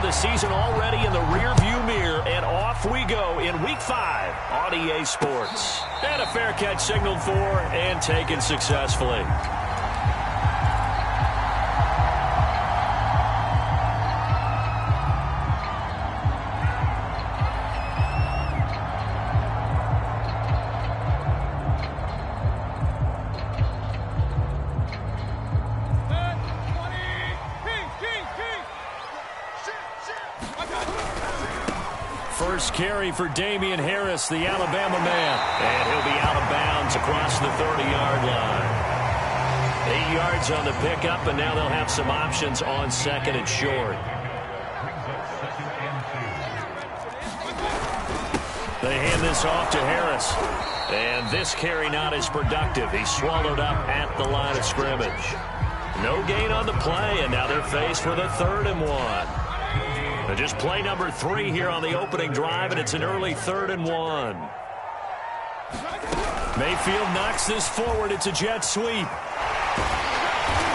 the season already in the rearview mirror, and off we go in Week 5 on EA Sports. And a fair catch signaled for and taken successfully. First carry for Damian Harris, the Alabama man. And he'll be out of bounds across the 30-yard line. 8 yards on the pickup, and now they'll have some options on second and short. They hand this off to Harris. And this carry not as productive. He's swallowed up at the line of scrimmage. No gain on the play, and now they're faced with a 3rd and 1. Just play number 3 here on the opening drive, and it's an early 3rd and 1. Mayfield knocks this forward. It's a jet sweep.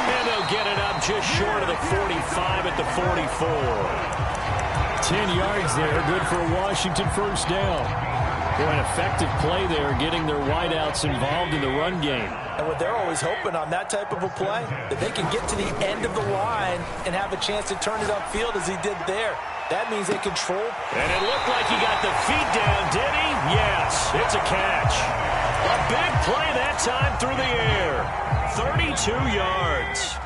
And they'll get it up just short of the 45 at the 44. 10 yards there, good for a Washington first down. An effective play there, getting their wideouts involved in the run game. And what they're always hoping on that type of a play, that they can get to the end of the line and have a chance to turn it upfield as he did there. That means they control. And it looked like he got the feet down, did he? Yes, it's a catch. A big play that time through the air. 32 yards.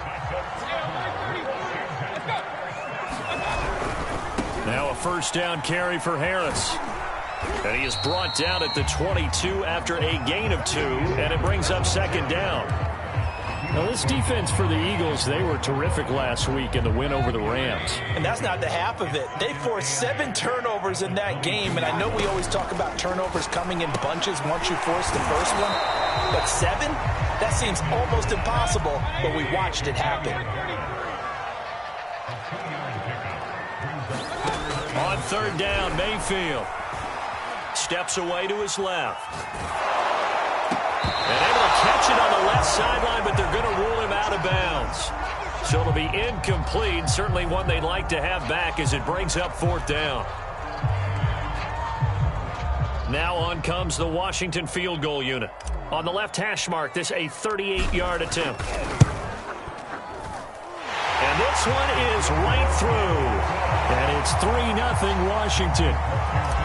Now a first down carry for Harris. And he is brought down at the 22 after a gain of 2, and it brings up second down. Now, this defense for the Eagles, they were terrific last week in the win over the Rams. And that's not the half of it. They forced 7 turnovers in that game, and I know we always talk about turnovers coming in bunches once you force the first one. But 7? That seems almost impossible, but we watched it happen. On 3rd down, Mayfield steps away to his left. And able to catch it on the left sideline, but they're going to rule him out of bounds. So it'll be incomplete. Certainly one they'd like to have back as it brings up 4th down. Now on comes the Washington field goal unit. On the left hash mark, this a 38-yard attempt. And this one is right through. And it's 3-0 Washington.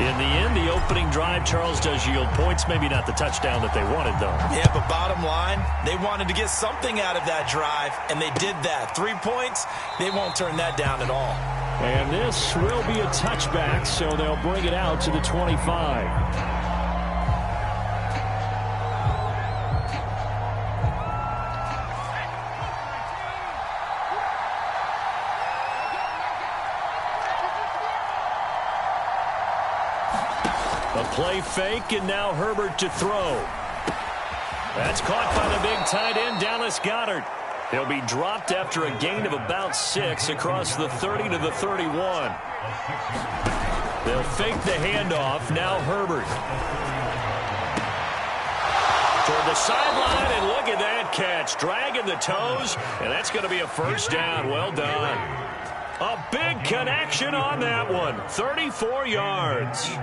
In the end, the opening drive, Charles, does yield points. Maybe not the touchdown that they wanted, though. Yeah, but bottom line, they wanted to get something out of that drive, and they did that. 3 points, they won't turn that down at all. And this will be a touchback, so they'll bring it out to the 25. A play fake, and now Herbert to throw. That's caught by the big tight end, Dallas Goedert. He'll be dropped after a gain of about 6 across the 30 to the 31. They'll fake the handoff. Now Herbert. Toward the sideline, and look at that catch. Dragging the toes, and that's going to be a first down. Well done. A big connection on that one. 34 yards.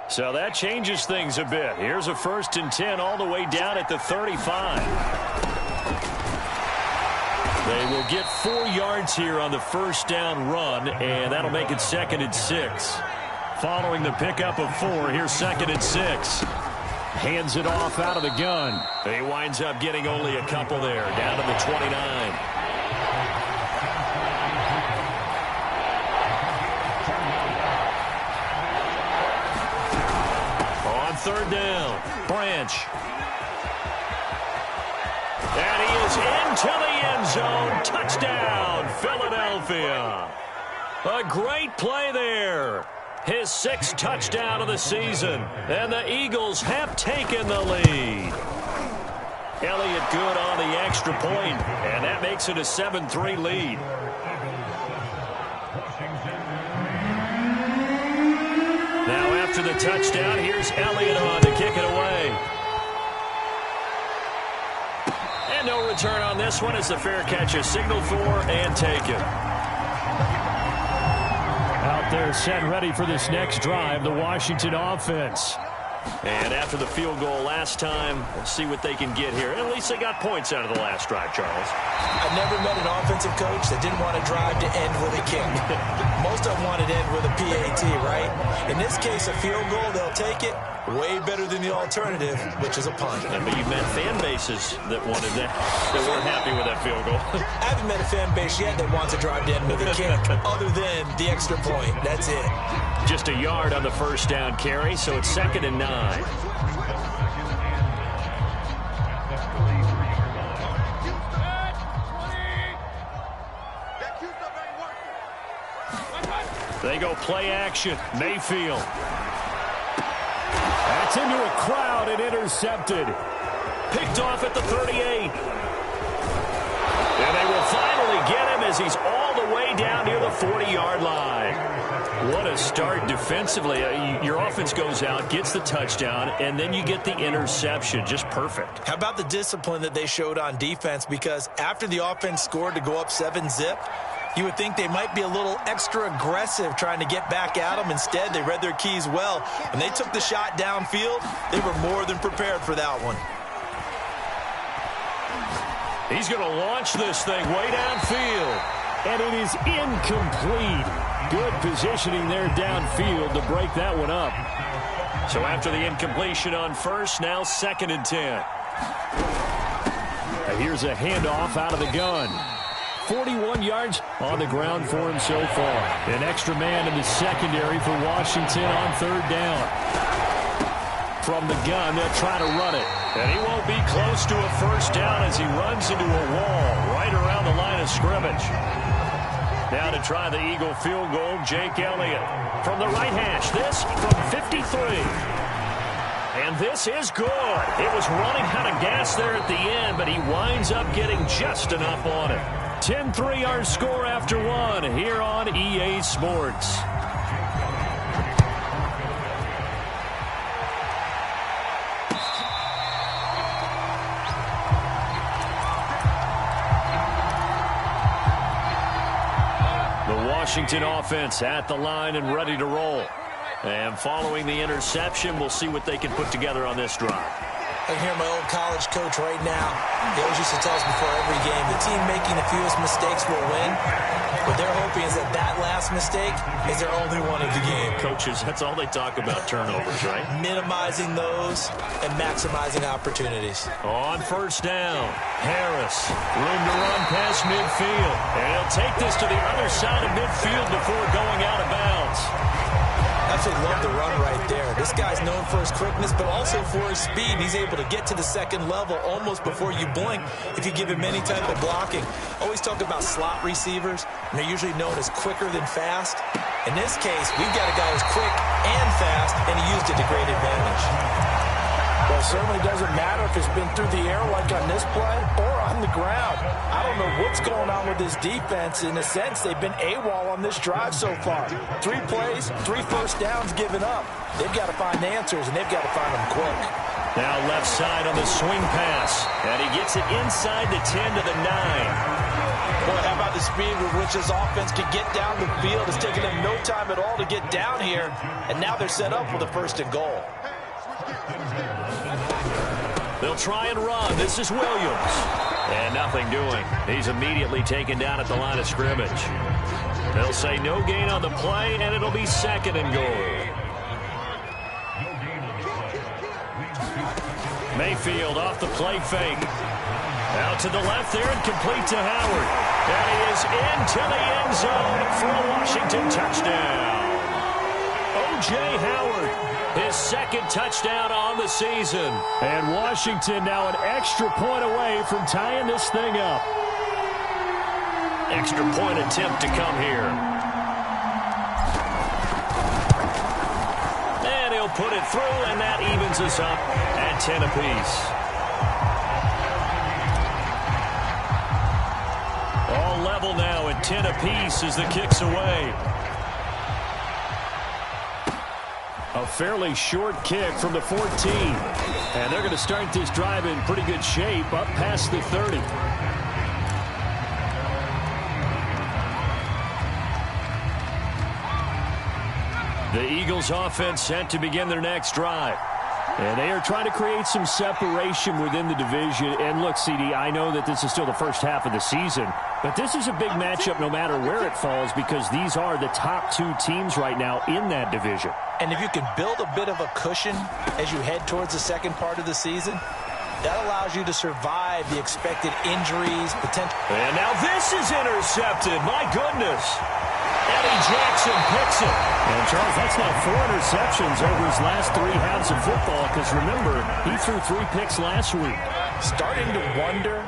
So that changes things a bit. Here's a 1st and 10 all the way down at the 35. They will get 4 yards here on the first down run, and that'll make it 2nd and 6. Following the pickup of 4, here's 2nd and 6. Hands it off out of the gun. He winds up getting only a couple there, down to the 29. On 3rd down, Branch. And he is into the end zone. Touchdown, Philadelphia. A great play there. His 6th touchdown of the season. And the Eagles have taken the lead. Elliott good on the extra point, and that makes it a 7-3 lead. Now after the touchdown, here's Elliott on to kick it away. And no return on this one as the fair catch is signaled for and taken. Out there set ready for this next drive, the Washington offense. And after the field goal last time, we'll see what they can get here. At least they got points out of the last drive, Charles. I've never met an offensive coach that didn't want to drive to end with a kick. Most of them wanted to end with a PAT, right? In this case, a field goal, they'll take it. Way better than the alternative, which is a punt. But you've met fan bases that wanted that, that weren't happy with that field goal. I haven't met a fan base yet that wants to drive to end with a kick, other than the extra point. That's it. Just a yard on the first down carry, so it's 2nd and 9. They go play action. Mayfield. That's into a crowd and intercepted. Picked off at the 38. And they will finally get him as he's all the way down near the 40-yard line. What a start defensively. Your offense goes out, gets the touchdown, and then you get the interception. Just perfect. How about the discipline that they showed on defense? Because after the offense scored to go up 7-zip, you would think they might be a little extra aggressive trying to get back at them. Instead, they read their keys well. When they took the shot downfield, they were more than prepared for that one. He's going to launch this thing way downfield. And it is incomplete. Good positioning there downfield to break that one up. So after the incompletion on first, now 2nd and 10. Here's a handoff out of the gun. 41 yards on the ground for him so far. An extra man in the secondary for Washington on 3rd down. From the gun, they'll try to run it. And he won't be close to a first down as he runs into a wall right around the line of scrimmage. Now to try the Eagle field goal, Jake Elliott from the right hash. This from 53. And this is good. It was running out of gas there at the end, but he winds up getting just enough on it. 10-3 our score after one here on EA Sports. Washington offense at the line and ready to roll. And following the interception, we'll see what they can put together on this drive. I hear my old college coach right now. He always used to tell us before every game, the team making the fewest mistakes will win. What they're hoping is that that last mistake is their only one of the game. Coaches, that's all they talk about, turnovers, right? Minimizing those and maximizing opportunities. On first down, Harris. Room to run past midfield. And he'll take this to the other side of midfield before going out of bounds. Absolutely love the run right there. This guy's known for his quickness, but also for his speed. He's able to get to the second level almost before you blink if you give him any type of blocking. Always talk about slot receivers, and they're usually known as quicker than fast. In this case, we've got a guy who's quick and fast, and he used it to great advantage. Well, it certainly doesn't matter if it's been through the air like on this play or on the ground. I don't know what's going on with this defense. In a sense, they've been AWOL on this drive so far. 3 plays, 3 first downs given up. They've got to find answers, and they've got to find them quick. Now left side on the swing pass. And he gets it inside the 10 to the 9. Boy, how about the speed with which this offense can get down the field? It's taken them no time at all to get down here. And now they're set up with a 1st and goal. They'll try and run. This is Williams. And nothing doing. He's immediately taken down at the line of scrimmage. They'll say no gain on the play, and it'll be 2nd and goal. Mayfield off the play fake. Out to the left there and complete to Howard. And he is into the end zone for a Washington touchdown. O.J. Howard. His 2nd touchdown on the season. And Washington now an extra point away from tying this thing up. Extra point attempt to come here. And he'll put it through, and that evens us up at 10 apiece. All level now at 10 apiece as the kick's away. A fairly short kick from the 14. And they're going to start this drive in pretty good shape up past the 30. The Eagles offense set to begin their next drive. And they are trying to create some separation within the division. And look, CD, I know that this is still the first half of the season, but this is a big matchup no matter where it falls because these are the top two teams right now in that division. And if you can build a bit of a cushion as you head towards the second part of the season, that allows you to survive the expected injuries, potential. And now this is intercepted. My goodness. Eddie Jackson picks it. And, Charles, that's now 4 interceptions over his last 3 halves of football because, remember, he threw 3 picks last week. Starting to wonder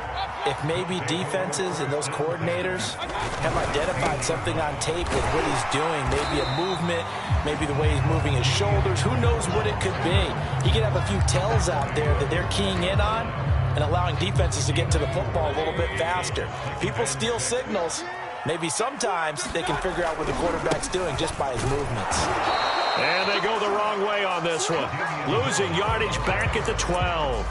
if maybe defenses and those coordinators have identified something on tape with what he's doing. Maybe a movement, maybe the way he's moving his shoulders. Who knows what it could be? He could have a few tells out there that they're keying in on and allowing defenses to get to the football a little bit faster. People steal signals. Maybe sometimes they can figure out what the quarterback's doing just by his movements. And they go the wrong way on this one. Losing yardage back at the 12.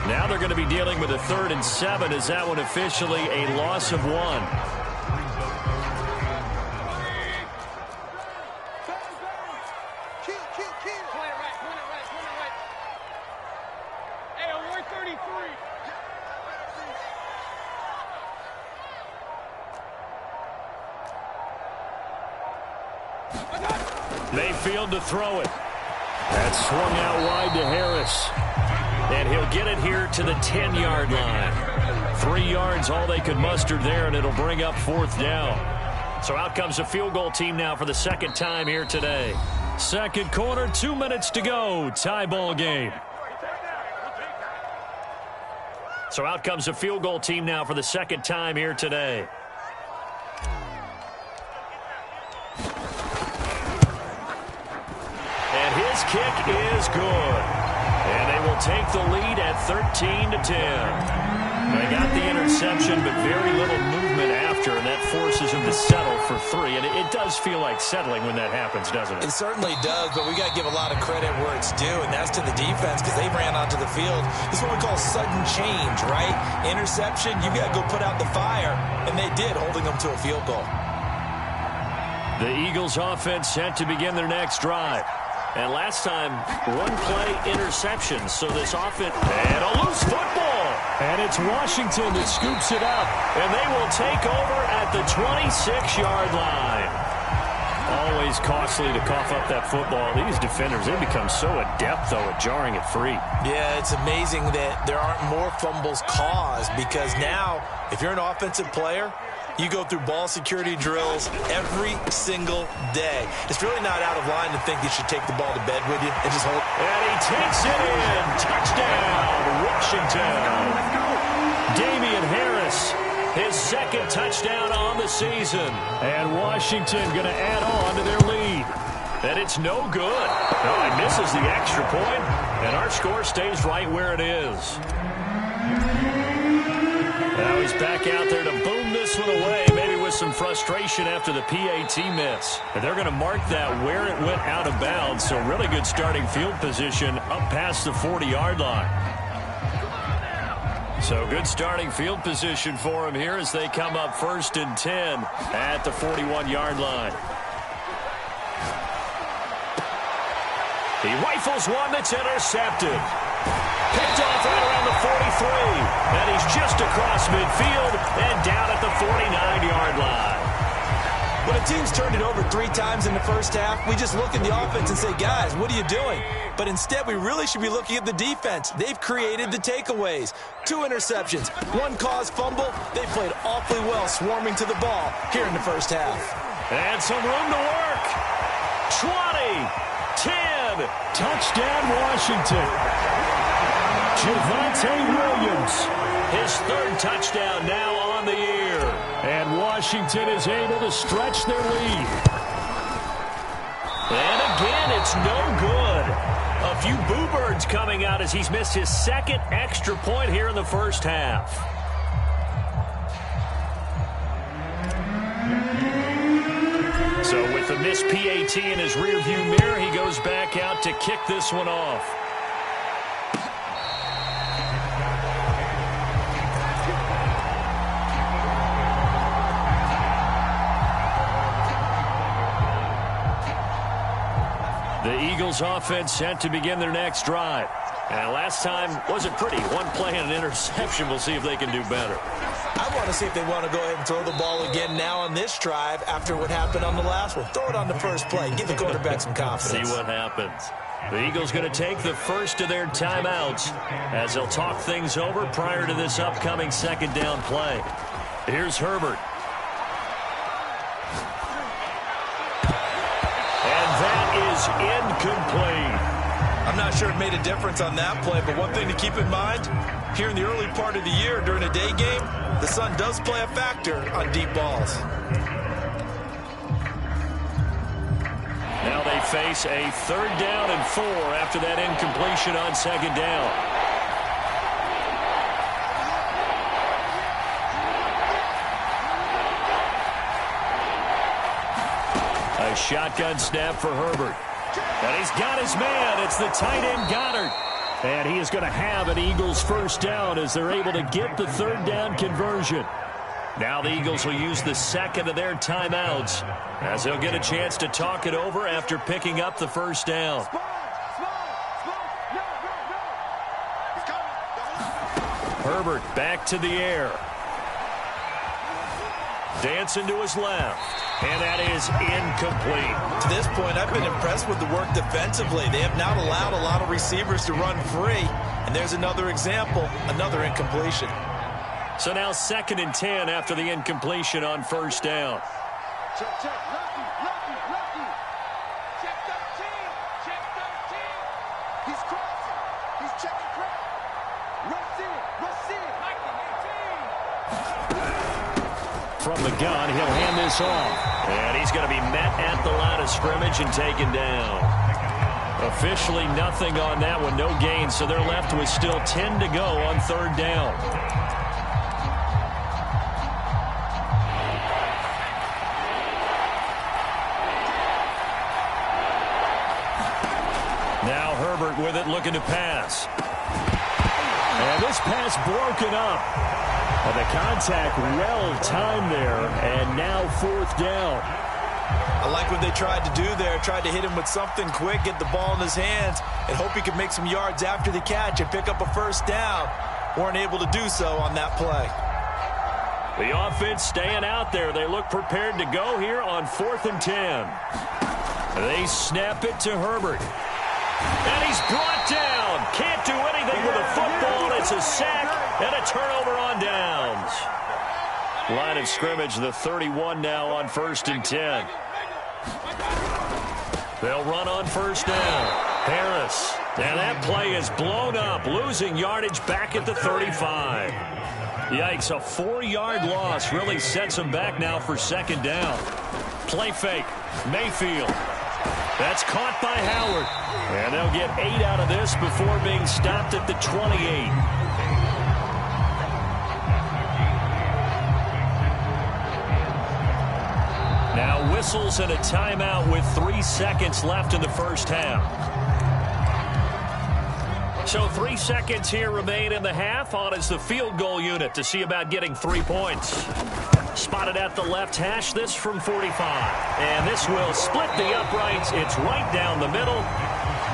Now they're going to be dealing with a 3rd and 7. Is that one officially a loss of 1? Mayfield to throw it. That's swung out wide to Harris. And he'll get it here to the 10-yard line. 3 yards, all they could muster there, and it'll bring up 4th down. So out comes a field goal team now for the second time here today. Second quarter, 2 minutes to go. Tie ball game. So out comes a field goal team now for the second time here today. And his kick is good. And they will take the lead at 13-10. They got the interception, but very little movement after, and that forces him to settle for 3. And it does feel like settling when that happens, doesn't it? It certainly does, but we got to give a lot of credit where it's due, and that's to the defense because they ran onto the field. This is what we call sudden change, right? Interception, you got to go put out the fire, and they did, holding them to a field goal. The Eagles offense set to begin their next drive. And last time, 1-play interception. So this offense, and a loose football. And it's Washington that scoops it up. And they will take over at the 26-yard line. Always costly to cough up that football. These defenders, they become so adept, though, at jarring it free. Yeah, it's amazing that there aren't more fumbles caused because now, if you're an offensive player, you go through ball security drills every single day. It's really not out of line to think you should take the ball to bed with you and just hold. And he takes it in. Touchdown, Washington. Damian Harris, his 2nd touchdown on the season. And Washington going to add on to their lead. And it's no good. No, he misses the extra point, and our score stays right where it is. Now he's back out there to boom this one away, maybe with some frustration after the PAT miss. And they're going to mark that where it went out of bounds, so really good starting field position up past the 40-yard line. So good starting field position for him here as they come up 1st and 10 at the 41-yard line. He rifles one that's intercepted. Picked off right around the 43. And he's just across midfield and down at the 49-yard line. When a team's turned it over 3 times in the first half, we just look at the offense and say, guys, what are you doing? But instead, we really should be looking at the defense. They've created the takeaways. 2 interceptions, 1 caused fumble. They played awfully well swarming to the ball here in the first half. And some room to work. 20, 10. Touchdown, Washington. Javonte Williams. His 3rd touchdown now on the year. And Washington is able to stretch their lead. And again, it's no good. A few boo birds coming out as he's missed his 2nd extra point here in the first half. So with the missed PAT in his rearview mirror, he goes back out to kick this one off. The Eagles offense set to begin their next drive. And last time wasn't pretty. One play and an interception. We'll see if they can do better. I want to see if they want to go ahead and throw the ball again now on this drive after what happened on the last one. Throw it on the first play. Give the quarterback some confidence. See what happens. The Eagles going to take the first of their timeouts as they'll talk things over prior to this upcoming second down play. Here's Herbert. And that is incomplete. I'm not sure it made a difference on that play, but one thing to keep in mind, here in the early part of the year during a day game, the sun does play a factor on deep balls. Now they face a 3rd down and 4 after that incompletion on second down. A shotgun snap for Herbert. And he's got his man. It's the tight end Goddard. And he is going to have an Eagles first down as they're able to get the 3rd down conversion. Now the Eagles will use the second of their timeouts as they'll get a chance to talk it over after picking up the first down. Herbert back to the air. Dancing to his left. And that is incomplete. To this point, I've been impressed with the work defensively. They have not allowed a lot of receivers to run free. And there's another example, another incompletion. So now 2nd and 10 after the incompletion on first down. Check, lucky. Check 13. He's crossing. He's checking crack. Rush in. From the gun, he'll hand this off. And he's going to be met at the line of scrimmage and taken down. Officially nothing on that one, no gain, so they're left with still 10 to go on 3rd down. Now Herbert with it, looking to pass. And this pass broken up. And the contact well-timed there, and now 4th down. I like what they tried to do there. Tried to hit him with something quick, get the ball in his hands, and hope he could make some yards after the catch and pick up a first down. Weren't able to do so on that play. The offense staying out there. They look prepared to go here on 4th and 10. They snap it to Herbert. And he's brought down. Can't do anything with a football. It's a sack and a turnover on downs. Line of scrimmage, the 31 now on 1st and 10. They'll run on first down. Harris. And that play is blown up. Losing yardage back at the 35. Yikes, a 4-yard loss really sets them back now for 2nd down. Play fake. Mayfield. That's caught by Howard. And they'll get 8 out of this before being stopped at the 28. Now whistles and a timeout with 3 seconds left in the first half. So 3 seconds here remain in the half. On is the field goal unit to see about getting 3 points. Spotted at the left hash, this from 45. And this will split the uprights. It's right down the middle.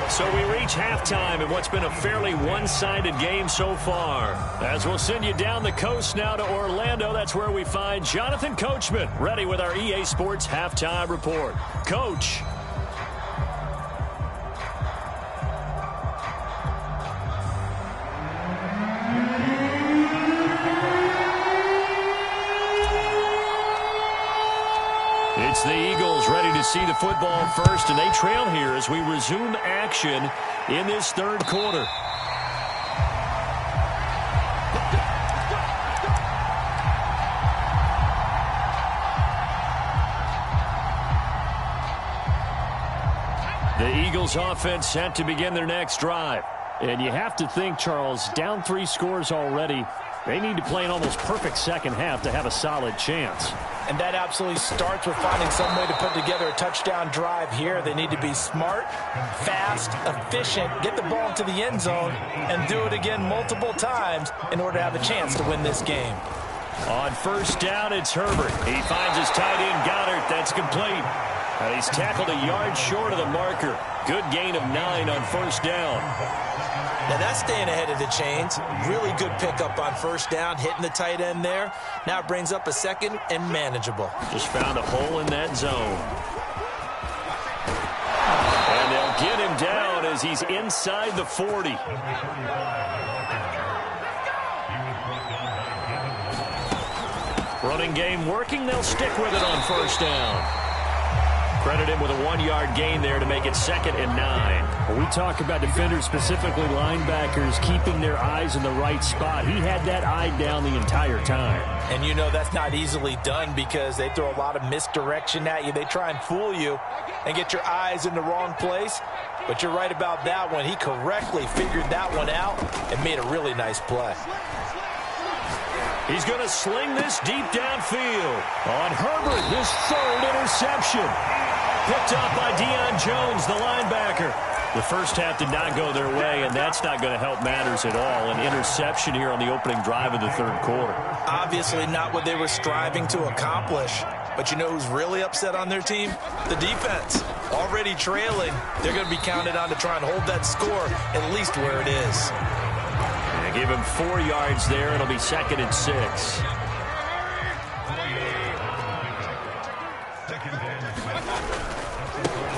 So we reach halftime in what's been a fairly one-sided game so far. As we'll send you down the coast now to Orlando, that's where we find Jonathan Coachman ready with our EA Sports Halftime Report. Coach. It's the Eagles ready to see the football first, and they trail here as we resume action in this 3rd quarter. The Eagles offense set to begin their next drive. And you have to think, Charles, down 3 scores already. They need to play an almost perfect second half to have a solid chance. And that absolutely starts with finding some way to put together a touchdown drive here. They need to be smart, fast, efficient, get the ball into the end zone, and do it again multiple times in order to have a chance to win this game. On first down, it's Herbert. He finds his tight end, Goddard. That's complete. And he's tackled a yard short of the marker. Good gain of 9 on first down. Now that's staying ahead of the chains. Really good pickup on first down, hitting the tight end there. Now it brings up a second and manageable. Just found a hole in that zone. And they'll get him down as he's inside the 40. Running game working. They'll stick with it on first down. Credit him with a 1-yard gain there to make it 2nd and 9. When we talk about defenders, specifically linebackers, keeping their eyes in the right spot, he had that eye down the entire time. And you know that's not easily done because they throw a lot of misdirection at you. They try and fool you and get your eyes in the wrong place. But you're right about that one. He correctly figured that one out and made a really nice play. He's going to sling this deep downfield. On Herbert, his 3rd interception. Picked up by Deion Jones, the linebacker. The first half did not go their way, and that's not going to help matters at all. An interception here on the opening drive of the 3rd quarter. Obviously not what they were striving to accomplish. But you know who's really upset on their team? The defense. Already trailing. They're going to be counted on to try and hold that score at least where it is. Give him 4 yards there. It'll be 2nd and 6.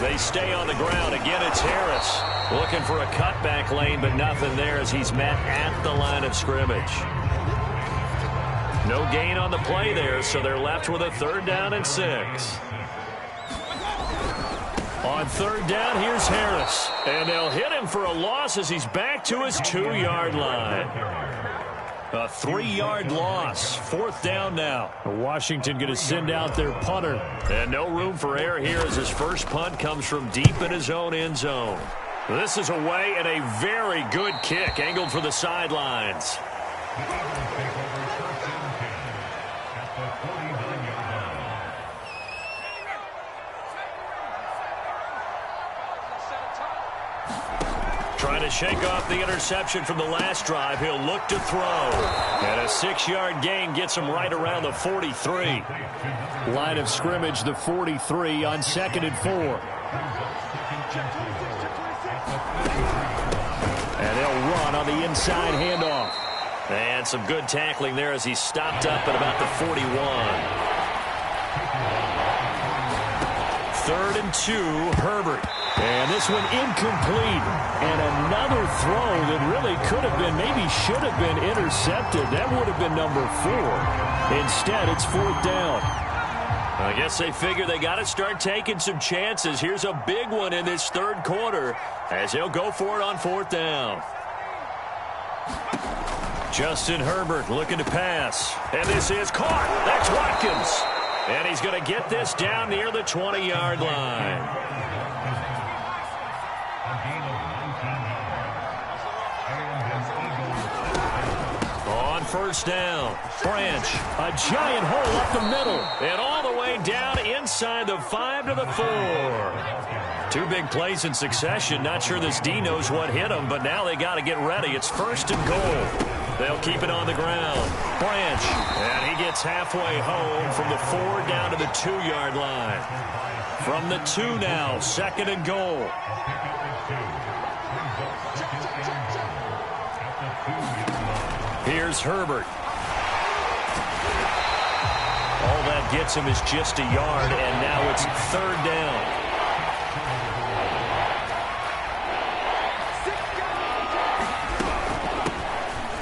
They stay on the ground. Again, it's Harris. Looking for a cutback lane, but nothing there as he's met at the line of scrimmage. No gain on the play there, so they're left with a 3rd down and 6. On 3rd down, here's Harris. And they'll hit him for a loss as he's back to his 2-yard line. A 3-yard loss. 4th down now. Washington going to send out their punter. And no room for error here as his first punt comes from deep in his own end zone. This is away and a very good kick angled for the sidelines. Trying to shake off the interception from the last drive. He'll look to throw. And a 6-yard gain gets him right around the 43. Line of scrimmage, the 43 on 2nd and 4. And they'll run on the inside handoff. And some good tackling there as he stopped up at about the 41. 3rd and 2, Herbert. And this one incomplete. And another throw that really could have been, maybe should have been intercepted. That would have been number 4. Instead, it's 4th down. I guess they figure they got to start taking some chances. Here's a big one in this 3rd quarter as he'll go for it on 4th down. Justin Herbert looking to pass. And this is caught. That's Watkins. And he's going to get this down near the 20-yard line. On first down, Branch, a giant hole up the middle, and all the way down inside the 5 to the 4. 2 big plays in succession. Not sure this D knows what hit him, but now they got to get ready. It's 1st and goal. They'll keep it on the ground. Branch, and he gets halfway home from the 4 down to the 2-yard line. From the 2 now, 2nd and goal. Here's Herbert. All that gets him is just a yard, and now it's 3rd down.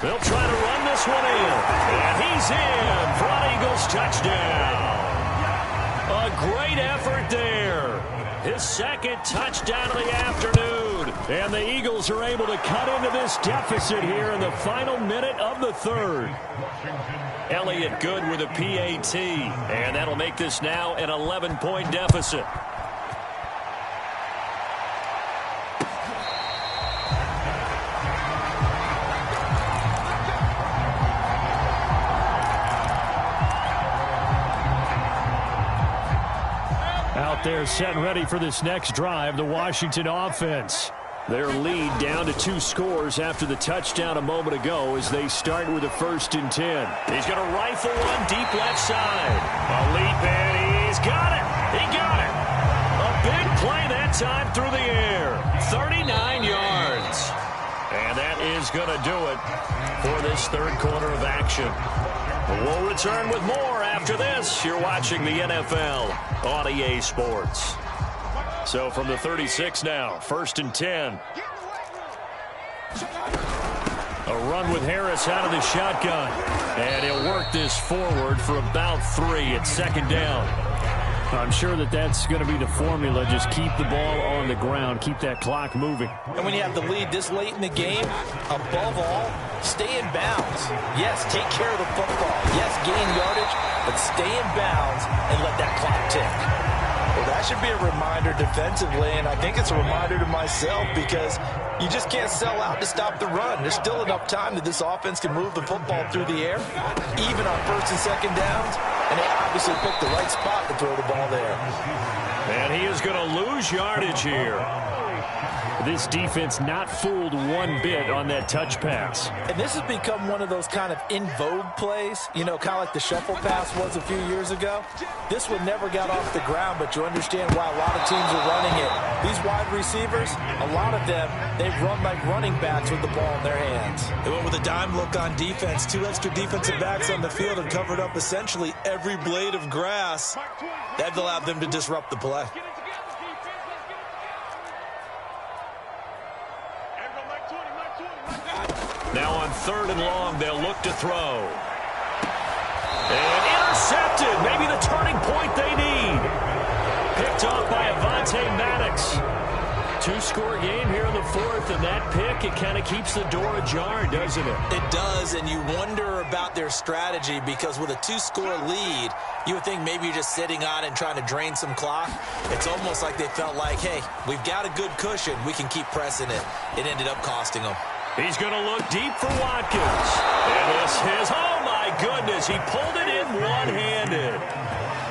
They'll try to run this one in, and he's in for an Eagles touchdown. A great effort there. His 2nd touchdown of the afternoon. And the Eagles are able to cut into this deficit here in the final minute of the 3rd. Elliott good with a PAT. And that'll make this now an 11-point deficit. out there setting ready for this next drive, the Washington offense. Their lead down to 2 scores after the touchdown a moment ago as they start with a 1st and 10. He's going to rifle one deep left side. A leap, and he's got it. He got it. A big play that time through the air. 39 yards. And that is going to do it for this third quarter of action. We'll return with more after this. You're watching the NFL on EA Sports. So from the 36 now, 1st and 10. A run with Harris out of the shotgun. And he'll work this forward for about 3 at 2nd down. I'm sure that's going to be the formula. Just keep the ball on the ground. Keep that clock moving. And when you have the lead this late in the game, above all, stay in bounds. Yes, take care of the football. Yes, gain yardage, but stay in bounds and let that clock tick. Well, that should be a reminder defensively, and I think it's a reminder to myself because you just can't sell out to stop the run. There's still enough time that this offense can move the football through the air, even on 1st and 2nd downs, and they obviously picked the right spot to throw the ball there. And he is going to lose yardage here. This defense not fooled one bit on that touch pass. And this has become one of those kind of in vogue plays, you know, kind of like the shuffle pass was a few years ago. This one never got off the ground, but you understand why a lot of teams are running it. These wide receivers, a lot of them, they run like running backs with the ball in their hands. They went with a dime look on defense. 2 extra defensive backs on the field and covered up essentially every blade of grass. That allowed them to disrupt the play. Now on 3rd and long, they'll look to throw. And intercepted. Maybe the turning point they need. Picked off by Avonte Maddox. 2-score game here in the 4th, and that pick, it kind of keeps the door ajar, doesn't it? It does, and you wonder about their strategy because with a 2-score lead, you would think maybe you're just sitting on it and trying to drain some clock. It's almost like they felt like, hey, we've got a good cushion. We can keep pressing it. It ended up costing them. He's going to look deep for Watkins. And this is, oh my goodness, he pulled it in one-handed.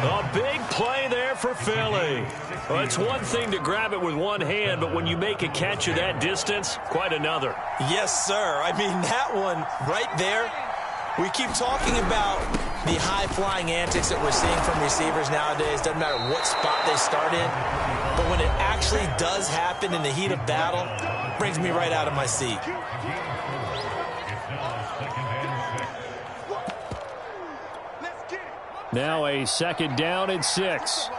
A big play there for Philly. Well, it's one thing to grab it with one hand, but when you make a catch of that distance, quite another. Yes, sir. I mean, that one right there, we keep talking about the high-flying antics that we're seeing from receivers nowadays. Doesn't matter what spot they start in. But when it actually does happen in the heat of battle, it brings me right out of my seat. Now a 2nd down and 6.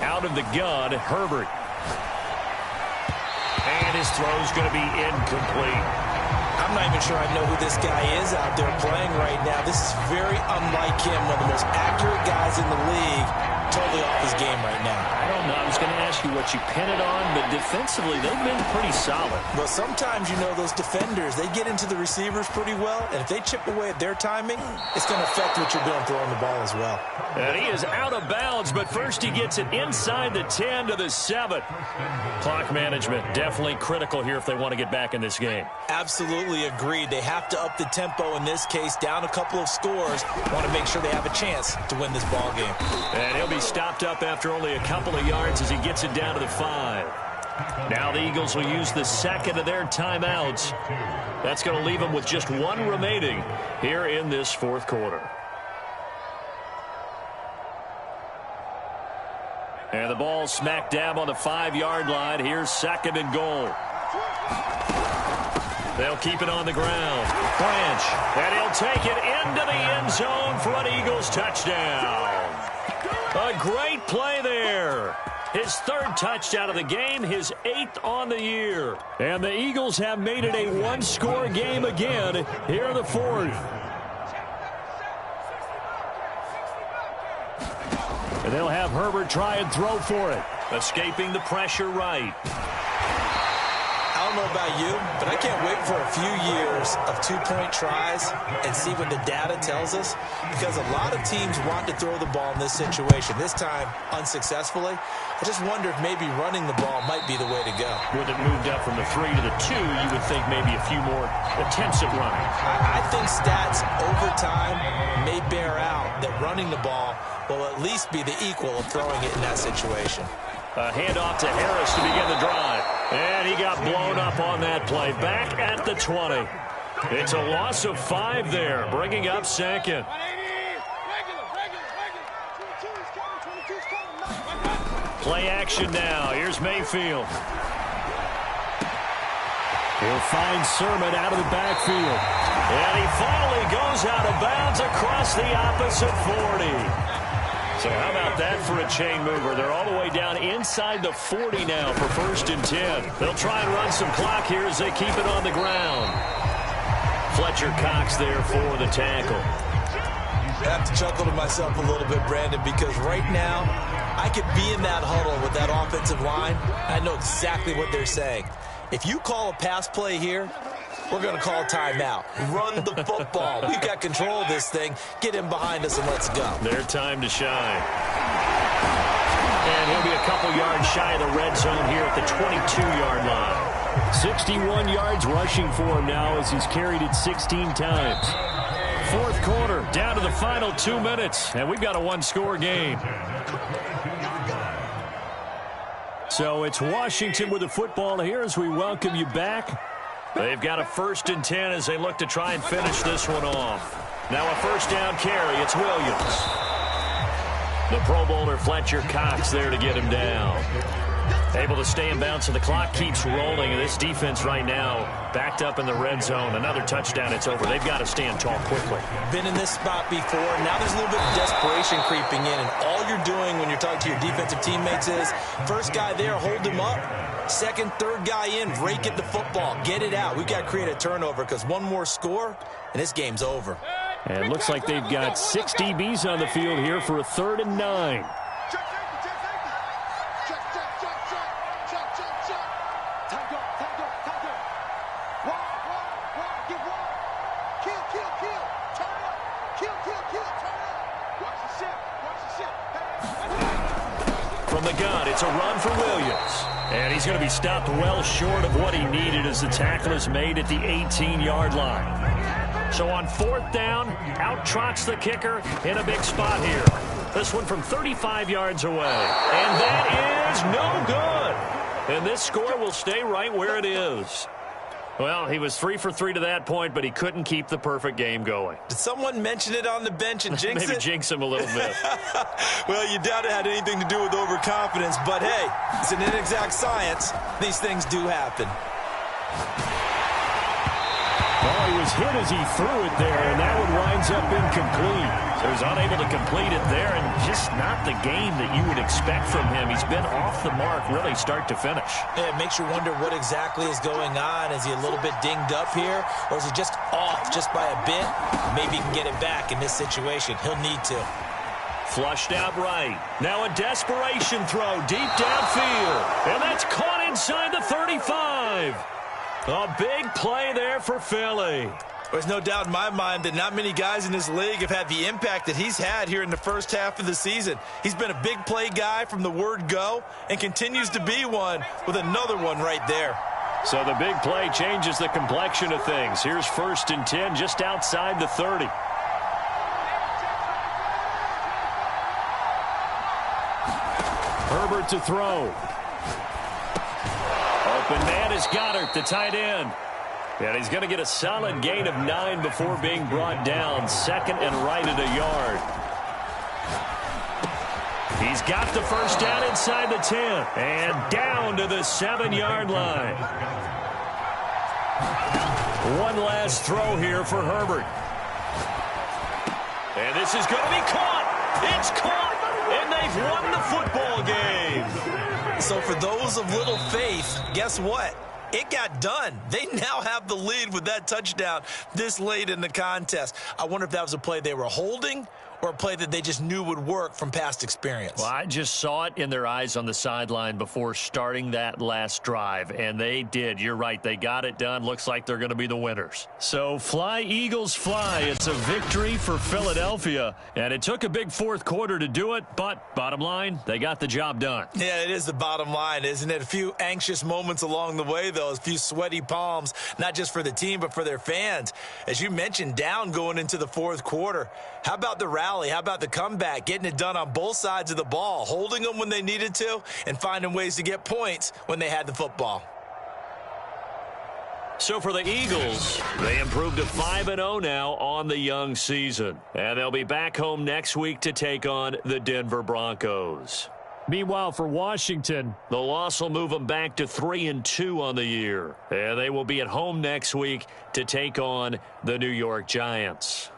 Out of the gun, Herbert. And his throw's going to be incomplete. I'm not even sure I know who this guy is out there playing right now. This is very unlike him. One of the most accurate guys in the league. Totally off his game right now. I don't know. I was going to ask you what you pin it on, but defensively, they've been pretty solid. Well, sometimes, you know, those defenders, they get into the receivers pretty well, and if they chip away at their timing, it's going to affect what you're doing throwing the ball as well. And he is out of bounds, but first he gets it inside the 10 to the 7. Clock management definitely critical here if they want to get back in this game. Absolutely agreed. They have to up the tempo in this case, down a couple of scores. Want to make sure they have a chance to win this ball game. And he'll be stopped up after only a couple of yards as he gets it down to the 5. Now the Eagles will use the 2nd of their timeouts. That's going to leave them with just 1 remaining here in this 4th quarter. And the ball smack dab on the 5-yard line. Here's 2nd and goal. They'll keep it on the ground. Branch, and he'll take it into the end zone for an Eagles touchdown. A great play there. His 3rd touchdown of the game, his 8th on the year. And the Eagles have made it a 1-score game again here in the 4th. And they'll have Herbert try and throw for it. Escaping the pressure right. don't know about you, but I can't wait for a few years of two-point tries and see what the data tells us, because a lot of teams want to throw the ball in this situation, this time unsuccessfully. I just wonder if maybe running the ball might be the way to go. With it moved up from the 3 to the 2, you would think maybe a few more attempts at running. I think stats over time may bear out that running the ball will at least be the equal of throwing it in that situation. A handoff to Harris to begin the drive. And he got blown up on that play. Back at the 20. It's a loss of 5 there, bringing up second. Play action now. Here's Mayfield. He'll find Sermon out of the backfield. And he finally goes out of bounds across the opposite 40. So how about that for a chain mover? They're all the way down inside the 40 now for 1st and 10. They'll try and run some clock here as they keep it on the ground. Fletcher Cox there for the tackle. I have to chuckle to myself a little bit, Brandon, because right now I could be in that huddle with that offensive line. I know exactly what they're saying. If you call a pass play here, we're going to call timeout. Run the football. We've got control of this thing. Get him behind us and let's go. Their time to shine. And he'll be a couple yards shy of the red zone here at the 22-yard line. 61 yards rushing for him now as he's carried it 16 times. 4th quarter, down to the final 2 minutes, and we've got a one-score game. So it's Washington with the football here as we welcome you back. They've got a 1st and 10 as they look to try and finish this one off. Now a 1st down carry. It's Williams. The Pro Bowler Fletcher Cox there to get him down. Able to stay in bounds, and the clock keeps rolling. And this defense right now backed up in the red zone. Another touchdown, it's over. They've got to stand tall quickly. Been in this spot before. Now there's a little bit of desperation creeping in. And all you're doing when you're talking to your defensive teammates is, first guy there, hold him up. 2nd, 3rd guy in, rake at the football. Get it out. We've got to create a turnover because one more score, and this game's over. And it looks like they've got 6 DBs on the field here for a 3rd and 9. From the gun, it's a run for Williams. And he's going to be stopped well short of what he needed as the tackle is made at the 18-yard line. So on 4th down, out trots the kicker in a big spot here. This one from 35 yards away. And that is no good. And this score will stay right where it is. Well, he was 3 for 3 to that point, but he couldn't keep the perfect game going. Did someone mention it on the bench and jinx Maybe it? jinx him a little bit. Well, you doubt it had anything to do with overconfidence, but hey, it's an inexact science. These things do happen. Well, he was hit as he threw it there, and that one winds up incomplete. So he's unable to complete it there, and just not the game that you would expect from him. He's been off the mark really start to finish. Yeah, it makes you wonder what exactly is going on. Is he a little bit dinged up here, or is he just off just by a bit? Maybe he can get it back in this situation. He'll need to. Flushed out right. Now a desperation throw deep downfield. And that's caught inside the 35. A big play there for Philly. There's no doubt in my mind that not many guys in this league have had the impact that he's had here in the first half of the season. He's been a big play guy from the word go and continues to be one with another one right there. So the big play changes the complexion of things. Here's 1st and 10 just outside the 30. Herbert to throw. Open man is Goddard, the tight end. And he's going to get a solid gain of 9 before being brought down. 2nd and right at a yard. He's got the 1st down inside the 10. And down to the 7-yard line. One last throw here for Herbert. And this is going to be caught. It's caught. And they've won the football game. So for those of little faith, guess what? It got done. They now have the lead with that touchdown this late in the contest. I wonder if that was a play they were holding or a play that they just knew would work from past experience? Well, I just saw it in their eyes on the sideline before starting that last drive, and they did. You're right. They got it done. Looks like they're going to be the winners. So fly, Eagles, fly. It's a victory for Philadelphia, and it took a big fourth quarter to do it, but bottom line, they got the job done. Yeah, it is the bottom line, isn't it? A few anxious moments along the way, though, a few sweaty palms, not just for the team, but for their fans. As you mentioned, down going into the fourth quarter. How about the rally? How about the comeback? Getting it done on both sides of the ball, holding them when they needed to, and finding ways to get points when they had the football. So for the Eagles, they improved to 5-0 now on the young season. And they'll be back home next week to take on the Denver Broncos. Meanwhile, for Washington, the loss will move them back to 3-2 on the year. And they will be at home next week to take on the New York Giants.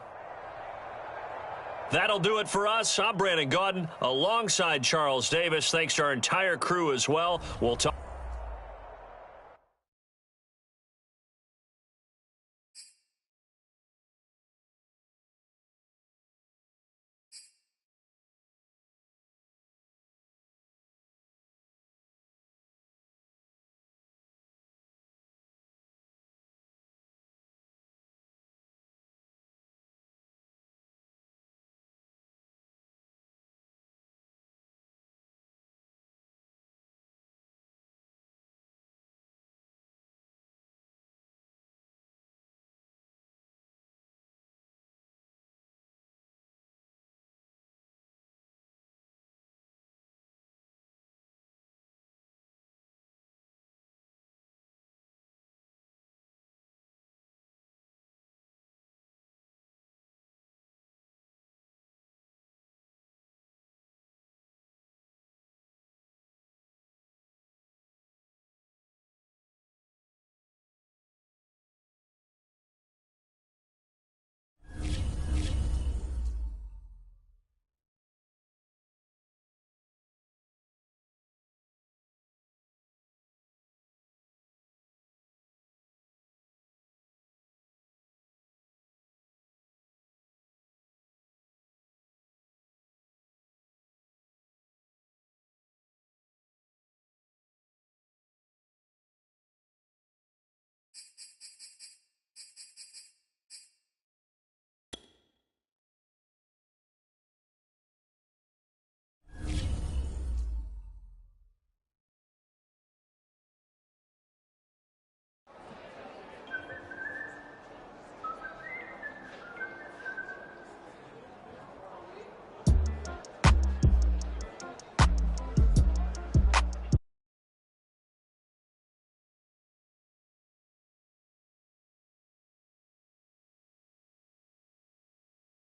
That'll do it for us. I'm Brandon Gaudin alongside Charles Davis. Thanks to our entire crew as well. We'll talk.